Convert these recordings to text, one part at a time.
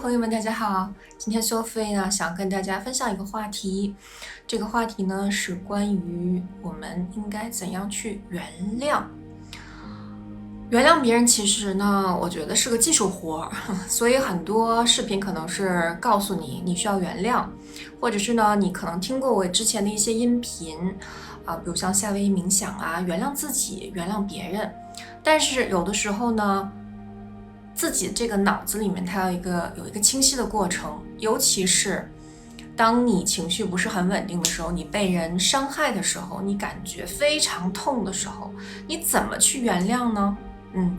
朋友们，大家好。今天 Sophie 呢想跟大家分享一个话题，这个话题呢是关于我们应该怎样去原谅。原谅别人其实呢，我觉得是个技术活，所以很多视频可能是告诉你你需要原谅，或者是呢你可能听过我之前的一些音频比如像夏威夷冥想啊，原谅自己，原谅别人。但是有的时候呢，自己这个脑子里面它有一个清晰的过程，尤其是当你情绪不是很稳定的时候，你被人伤害的时候，你感觉非常痛的时候，你怎么去原谅呢？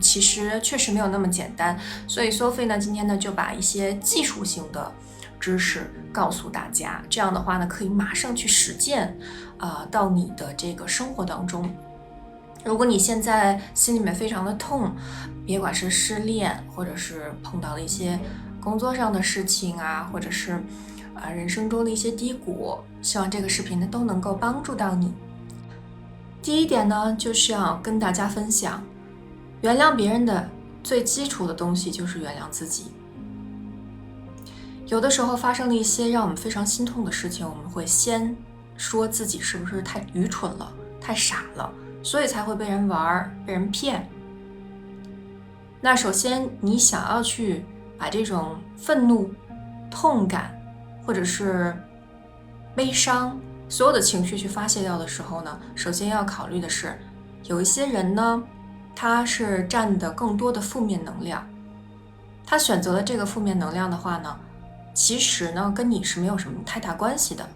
其实确实没有那么简单，所以 Sophie 呢今天呢就把一些技术性的知识告诉大家，这样的话呢可以马上去实践到你的这个生活当中。如果你现在心里面非常的痛，别管是失恋，或者是碰到了一些工作上的事情啊，或者是人生中的一些低谷，希望这个视频呢都能够帮助到你。第一点呢，就是要跟大家分享，原谅别人的最基础的东西就是原谅自己。有的时候发生了一些让我们非常心痛的事情，我们会先说自己是不是太愚蠢了，太傻了，所以才会被人玩，被人骗。那首先你想要去把这种愤怒、痛感或者是悲伤所有的情绪去发泄掉的时候呢，首先要考虑的是，有一些人呢，他是占的更多的负面能量，他选择了这个负面能量的话呢，其实呢跟你是没有什么太大关系的。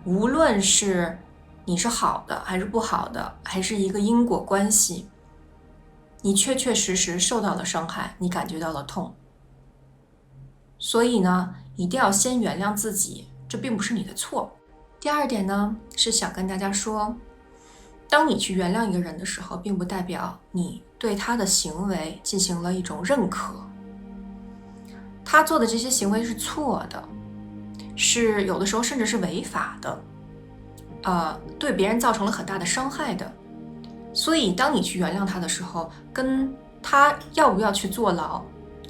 无论是你是好的还是不好的，还是一个因果关系，你确确实实受到了伤害，你感觉到了痛。所以呢，一定要先原谅自己，这并不是你的错。第二点呢，是想跟大家说，当你去原谅一个人的时候，并不代表你对他的行为进行了一种认可。他做的这些行为是错的，是有的时候甚至是违法的，对别人造成了很大的伤害的。所以当你去原谅他的时候，跟他要不要去坐牢，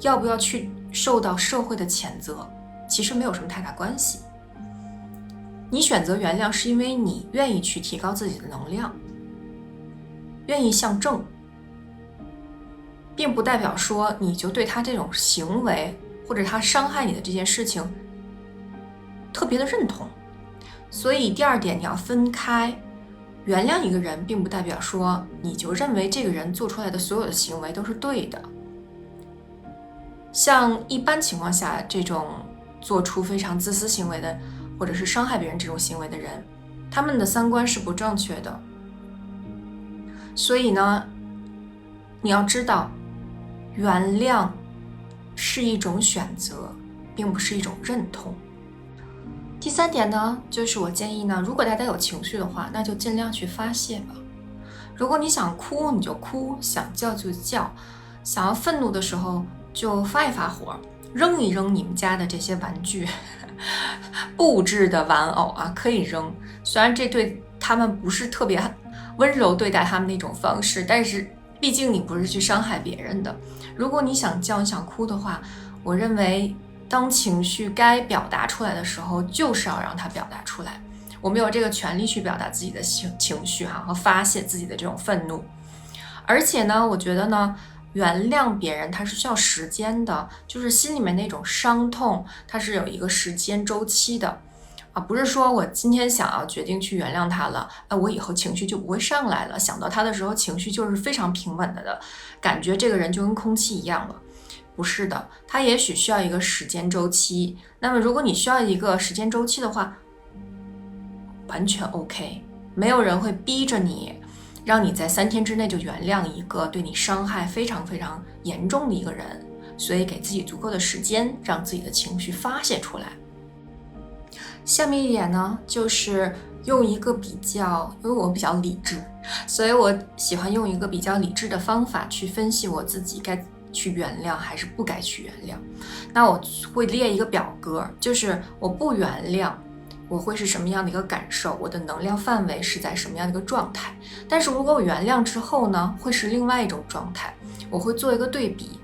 要不要去受到社会的谴责，其实没有什么太大关系。你选择原谅是因为你愿意去提高自己的能量，愿意向正，并不代表说你就对他这种行为或者他伤害你的这件事情特别的认同。所以第二点你要分开，原谅一个人并不代表说你就认为这个人做出来的所有的行为都是对的。像一般情况下，这种做出非常自私行为的或者是伤害别人这种行为的人，他们的三观是不正确的。所以呢，你要知道，原谅是一种选择，并不是一种认同。第三点呢，就是我建议呢，如果大家有情绪的话，那就尽量去发泄吧。如果你想哭你就哭，想叫就叫，想要愤怒的时候就发一发火，扔一扔你们家的这些玩具布置的玩偶啊，可以扔。虽然这对他们不是特别温柔对待他们的一种方式，但是毕竟你不是去伤害别人的。如果你想叫你想哭的话，我认为当情绪该表达出来的时候，就是要让它表达出来。我们有这个权利去表达自己的情绪和发泄自己的这种愤怒。而且呢，我觉得呢，原谅别人它是需要时间的，就是心里面那种伤痛，它是有一个时间周期的不是说我今天想要决定去原谅他了，我以后情绪就不会上来了，想到他的时候情绪就是非常平稳的感觉，这个人就跟空气一样了。不是的，他也许需要一个时间周期。那么如果你需要一个时间周期的话，完全 OK， 没有人会逼着你，让你在3天之内就原谅一个对你伤害非常非常严重的一个人。所以给自己足够的时间，让自己的情绪发泄出来。下面一点呢，就是用一个比较，因为我比较理智，所以我喜欢用一个比较理智的方法去分析我自己该去原谅还是不该去原谅。那我会列一个表格，就是我不原谅我会是什么样的一个感受，我的能量范围是在什么样的一个状态。但是如果我原谅之后呢，会是另外一种状态，我会做一个对比。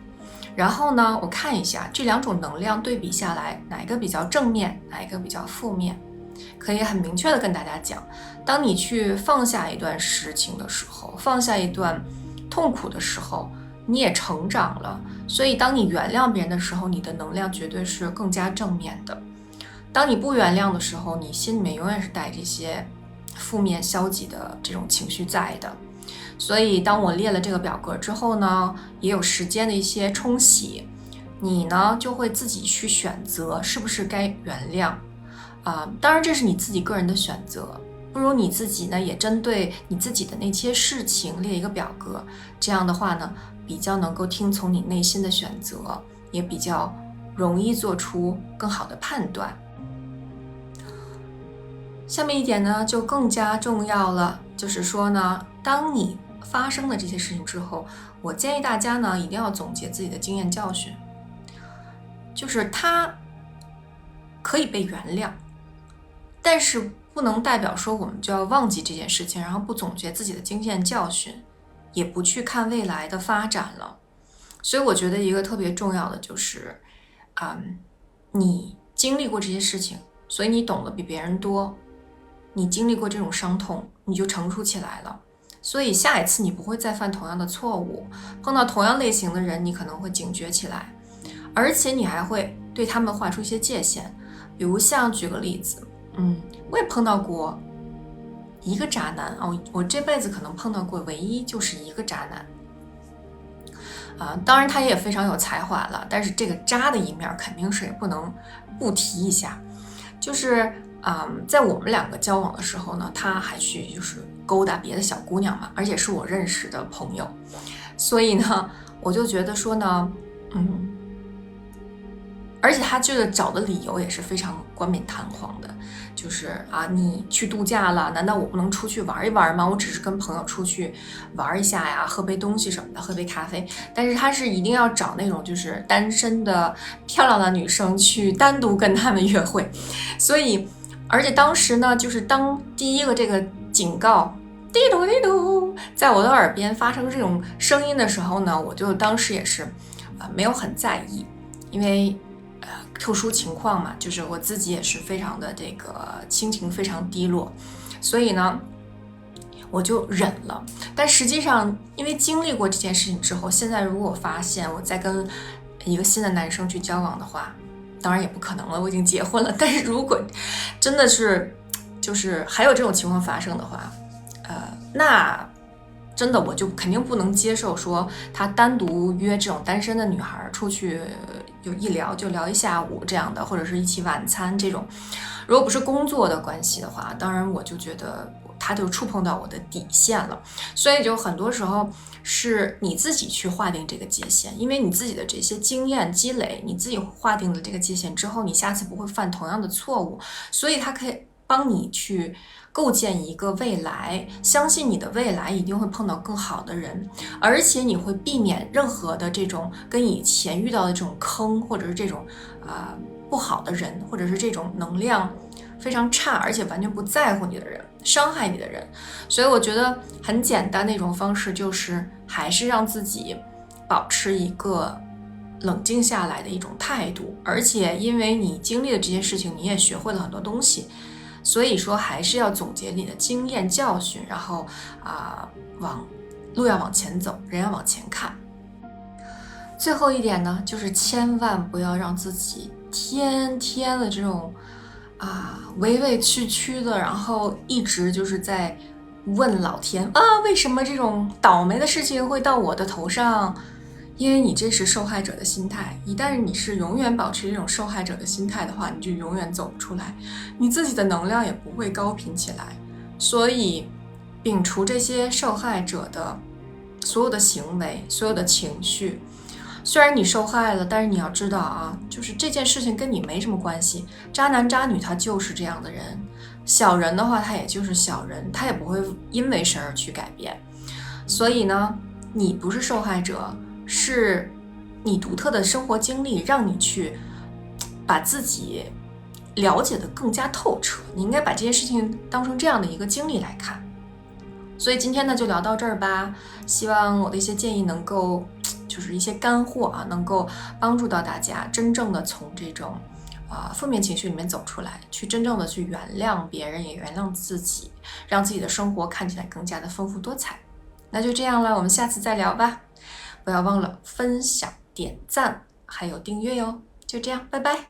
然后呢，我看一下这2种能量对比下来，哪一个比较正面，哪一个比较负面，可以很明确的跟大家讲，当你去放下一段事情的时候，放下一段痛苦的时候，你也成长了。所以当你原谅别人的时候，你的能量绝对是更加正面的。当你不原谅的时候，你心里面永远是带这些负面消极的这种情绪在的。所以当我列了这个表格之后呢，也有时间的一些冲洗，你呢就会自己去选择是不是该原谅当然这是你自己个人的选择，不如你自己呢也针对你自己的那些事情列一个表格，这样的话呢比较能够听从你内心的选择，也比较容易做出更好的判断。下面一点呢就更加重要了，就是说呢，当你发生了这些事情之后，我建议大家呢一定要总结自己的经验教训，就是它可以被原谅，但是不能代表说我们就要忘记这件事情，然后不总结自己的经验教训，也不去看未来的发展了。所以我觉得一个特别重要的就是你经历过这些事情，所以你懂得比别人多，你经历过这种伤痛，你就成熟起来了，所以下一次你不会再犯同样的错误，碰到同样类型的人你可能会警觉起来，而且你还会对他们画出一些界限。比如像举个例子，我也碰到过一个渣男我这辈子可能碰到过唯一就是一个渣男当然他也非常有才华了，但是这个渣的一面肯定是也不能不提一下。就是在我们2个交往的时候呢，他还去就是勾搭别的小姑娘嘛，而且是我认识的朋友，所以呢我就觉得说呢而且他这个找的理由也是非常冠冕堂皇的，就是你去度假了，难道我不能出去玩一玩吗？我只是跟朋友出去玩一下呀，喝杯东西什么的，喝杯咖啡。但是他是一定要找那种就是单身的漂亮的女生去单独跟他们约会。所以而且当时呢，就是当第一个这个警告滴嘟滴嘟在我的耳边发生这种声音的时候呢，我就当时也是没有很在意，因为特殊情况嘛，就是我自己也是非常的这个心情非常低落，所以呢我就忍了。但实际上因为经历过这件事情之后，现在如果发现我再跟一个新的男生去交往的话，当然也不可能了，我已经结婚了，但是如果真的是就是还有这种情况发生的话那真的我就肯定不能接受说他单独约这种单身的女孩出去就一聊就聊一下午这样的，或者是一起晚餐这种，如果不是工作的关系的话，当然我就觉得他就触碰到我的底线了。所以就很多时候是你自己去划定这个界限，因为你自己的这些经验积累，你自己划定了这个界限之后，你下次不会犯同样的错误，所以他可以帮你去构建一个未来，相信你的未来一定会碰到更好的人，而且你会避免任何的这种跟以前遇到的这种坑，或者是这种不好的人，或者是这种能量非常差而且完全不在乎你的人，伤害你的人。所以我觉得很简单的一种方式就是还是让自己保持一个冷静下来的一种态度，而且因为你经历了这些事情，你也学会了很多东西，所以说还是要总结你的经验教训，然后路要往前走，人要往前看。最后一点呢，就是千万不要让自己天天的这种委委屈屈的，然后一直就是在问老天为什么这种倒霉的事情会到我的头上？因为你这是受害者的心态，一旦你是永远保持这种受害者的心态的话，你就永远走不出来，你自己的能量也不会高频起来。所以摒除这些受害者的所有的行为，所有的情绪，虽然你受害了，但是你要知道就是这件事情跟你没什么关系，渣男渣女他就是这样的人，小人的话他也就是小人，他也不会因为谁而去改变。所以呢，你不是受害者，是你独特的生活经历让你去把自己了解得更加透彻，你应该把这些事情当成这样的一个经历来看。所以今天呢就聊到这儿吧，希望我的一些建议能够就是一些干货啊，能够帮助到大家真正的从这种负面情绪里面走出来，去真正的去原谅别人，也原谅自己，让自己的生活看起来更加的丰富多彩。那就这样了，我们下次再聊吧。不要忘了分享、点赞还有订阅哟。就这样，拜拜。